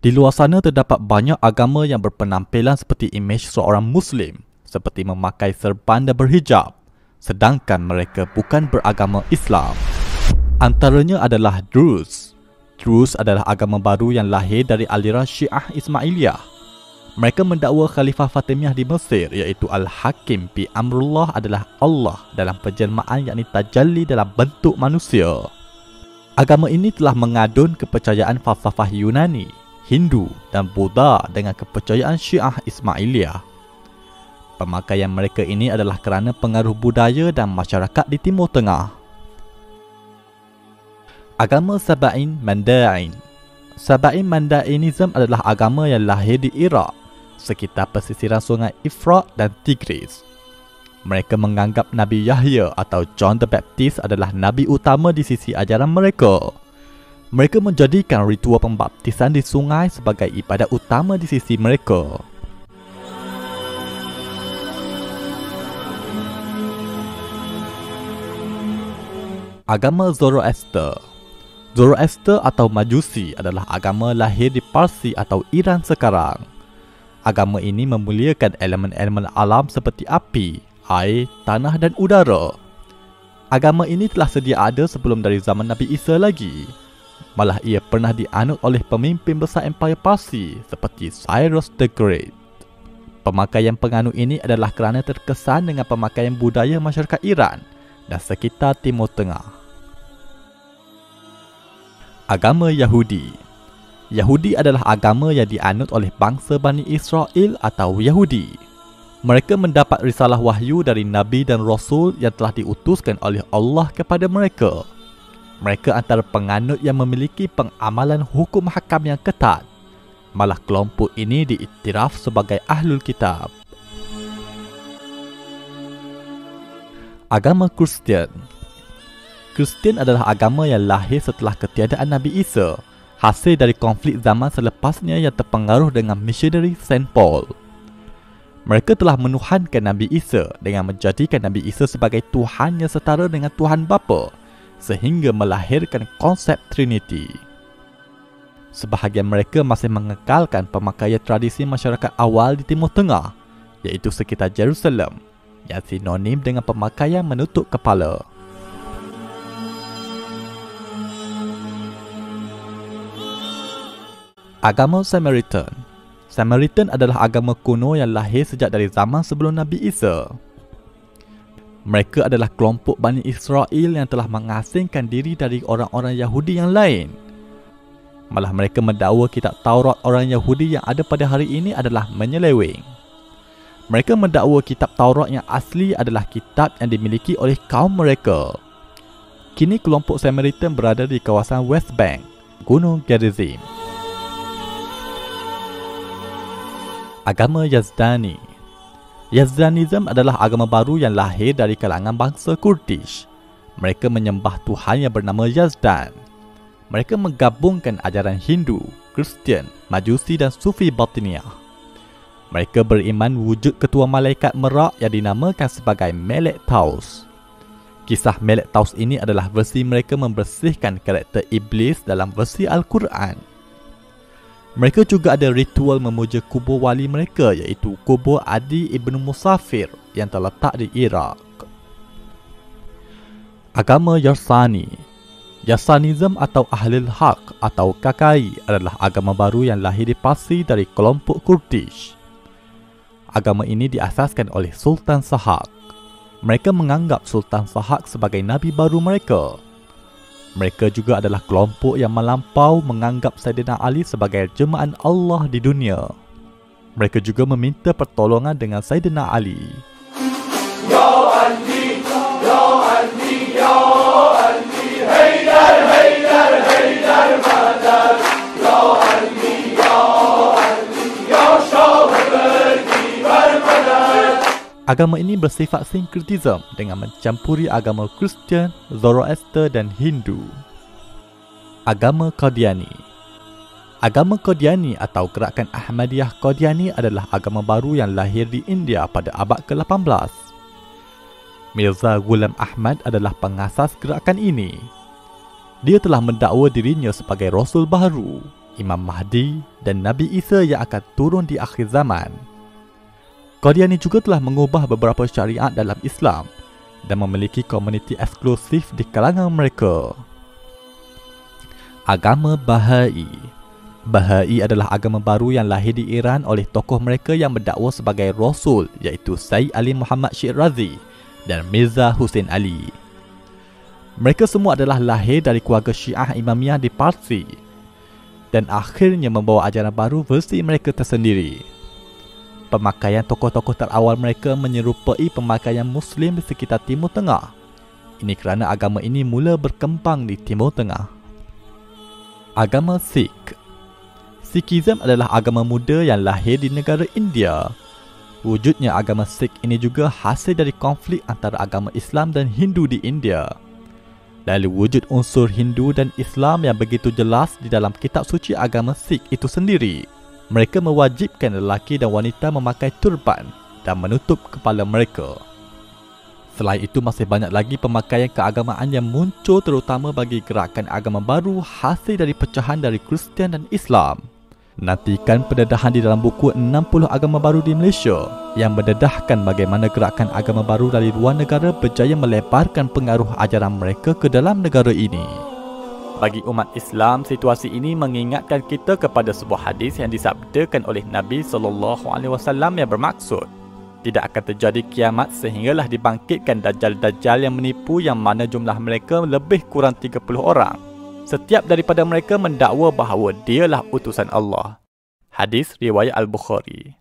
Di luar sana terdapat banyak agama yang berpenampilan seperti imej seorang Muslim, seperti memakai serban dan berhijab, sedangkan mereka bukan beragama Islam. Antaranya adalah Druze. Druze adalah agama baru yang lahir dari aliran Syiah Ismailiyah. Mereka mendakwa Khalifah Fatimiyah di Mesir iaitu Al-Hakim bi Amrullah adalah Allah dalam penjelmaan yakni tajalli dalam bentuk manusia. Agama ini telah mengadun kepercayaan falsafah Yunani, Hindu dan Buddha dengan kepercayaan Syiah Ismailiyah. Pemakaian mereka ini adalah kerana pengaruh budaya dan masyarakat di Timur Tengah. Agama Saba'in Mandain. Saba'in Mandainism adalah agama yang lahir di Iraq, sekitar pesisiran sungai Efrat dan Tigris. Mereka menganggap Nabi Yahya atau John the Baptist adalah Nabi utama di sisi ajaran mereka. Mereka menjadikan ritual pembaptisan di sungai sebagai ibadat utama di sisi mereka. Agama Zoroaster. Zoroaster atau Majusi adalah agama lahir di Parsi atau Iran sekarang. Agama ini memuliakan elemen-elemen alam seperti api, air, tanah dan udara. Agama ini telah sedia ada sebelum dari zaman Nabi Isa lagi. Malah ia pernah dianut oleh pemimpin besar Empire Parsi seperti Cyrus the Great. Pemakaian penganut ini adalah kerana terkesan dengan pemakaian budaya masyarakat Iran dan sekitar Timur Tengah. Agama Yahudi. Yahudi adalah agama yang dianut oleh bangsa Bani Israel atau Yahudi. Mereka mendapat risalah wahyu dari Nabi dan Rasul yang telah diutuskan oleh Allah kepada mereka. Mereka antara penganut yang memiliki pengamalan hukum hakam yang ketat. Malah kelompok ini diiktiraf sebagai Ahlul Kitab. Agama Kristian. Kristian adalah agama yang lahir setelah ketiadaan Nabi Isa, hasil dari konflik zaman selepasnya yang terpengaruh dengan misionari Saint Paul. Mereka telah menuhankan Nabi Isa dengan menjadikan Nabi Isa sebagai Tuhan yang setara dengan Tuhan Bapa, sehingga melahirkan konsep Trinity. Sebahagian mereka masih mengekalkan pemakaian tradisi masyarakat awal di Timur Tengah, iaitu sekitar Jerusalem, yang sinonim dengan pemakaian menutup kepala. Agama Samaritan. Samaritan adalah agama kuno yang lahir sejak dari zaman sebelum Nabi Isa. Mereka adalah kelompok Bani Israel yang telah mengasingkan diri dari orang-orang Yahudi yang lain. Malah mereka mendakwa kitab Taurat orang Yahudi yang ada pada hari ini adalah menyeleweng. Mereka mendakwa kitab Taurat yang asli adalah kitab yang dimiliki oleh kaum mereka. Kini kelompok Samaritan berada di kawasan West Bank, Gunung Gerizim. Agama Yazdani. Yazdanism adalah agama baru yang lahir dari kalangan bangsa Kurdish. Mereka menyembah Tuhan yang bernama Yazdan. Mereka menggabungkan ajaran Hindu, Kristian, Majusi dan Sufi Batiniyah. Mereka beriman wujud ketua malaikat Merak yang dinamakan sebagai Melek Taus. Kisah Melek Taus ini adalah versi mereka membersihkan karakter iblis dalam versi Al-Quran. Mereka juga ada ritual memuja kubur wali mereka iaitu kubur Adi Ibn Musafir yang terletak di Iraq. Agama Yarsani. Yarsanism atau Ahlul Haq atau KKI adalah agama baru yang lahir di Parsi dari kelompok Kurdish. Agama ini diasaskan oleh Sultan Sahak. Mereka menganggap Sultan Sahak sebagai nabi baru mereka. Mereka juga adalah kelompok yang melampau menganggap Saidina Ali sebagai jemaah Allah di dunia. Mereka juga meminta pertolongan dengan Saidina Ali. Ya Ali, Ya Ali, Ya Ali, Haidar, Haidar, Haidar, Madar. Ya Ali, Ya Ali, Ya Shah berkibar badar. Agama ini bersifat sinkretism dengan mencampuri agama Kristian, Zoroaster dan Hindu. Agama Qadiani. Agama Qadiani atau gerakan Ahmadiyah Qadiani adalah agama baru yang lahir di India pada abad ke-18. Mirza Ghulam Ahmad adalah pengasas gerakan ini. Dia telah mendakwa dirinya sebagai Rasul baru, Imam Mahdi dan Nabi Isa yang akan turun di akhir zaman. Qadiani juga telah mengubah beberapa syariat dalam Islam dan memiliki komuniti eksklusif di kalangan mereka. Agama Bahai. Bahai adalah agama baru yang lahir di Iran oleh tokoh mereka yang berdakwa sebagai Rasul, iaitu Sayyid Ali Muhammad Shirazi dan Mirza Hussein Ali. Mereka semua adalah lahir dari keluarga Syiah Imamiyah di Parsi dan akhirnya membawa ajaran baru versi mereka tersendiri. Pemakaian tokoh-tokoh terawal mereka menyerupai pemakaian Muslim di sekitar Timur Tengah. Ini kerana agama ini mula berkembang di Timur Tengah. Agama Sikh. Sikhism adalah agama muda yang lahir di negara India. Wujudnya agama Sikh ini juga hasil dari konflik antara agama Islam dan Hindu di India. Lalu wujud unsur Hindu dan Islam yang begitu jelas di dalam kitab suci agama Sikh itu sendiri. Mereka mewajibkan lelaki dan wanita memakai turban dan menutup kepala mereka. Selain itu, masih banyak lagi pemakaian keagamaan yang muncul terutama bagi gerakan agama baru hasil dari pecahan dari Kristian dan Islam. Nantikan pendedahan di dalam buku 60 agama baru di Malaysia yang mendedahkan bagaimana gerakan agama baru dari luar negara berjaya melebarkan pengaruh ajaran mereka ke dalam negara ini. Bagi umat Islam, situasi ini mengingatkan kita kepada sebuah hadis yang disabdakan oleh Nabi SAW yang bermaksud, tidak akan terjadi kiamat sehinggalah dibangkitkan dajjal-dajjal yang menipu yang mana jumlah mereka lebih kurang 30 orang. Setiap daripada mereka mendakwa bahawa dialah utusan Allah. Hadis riwayat Al-Bukhari.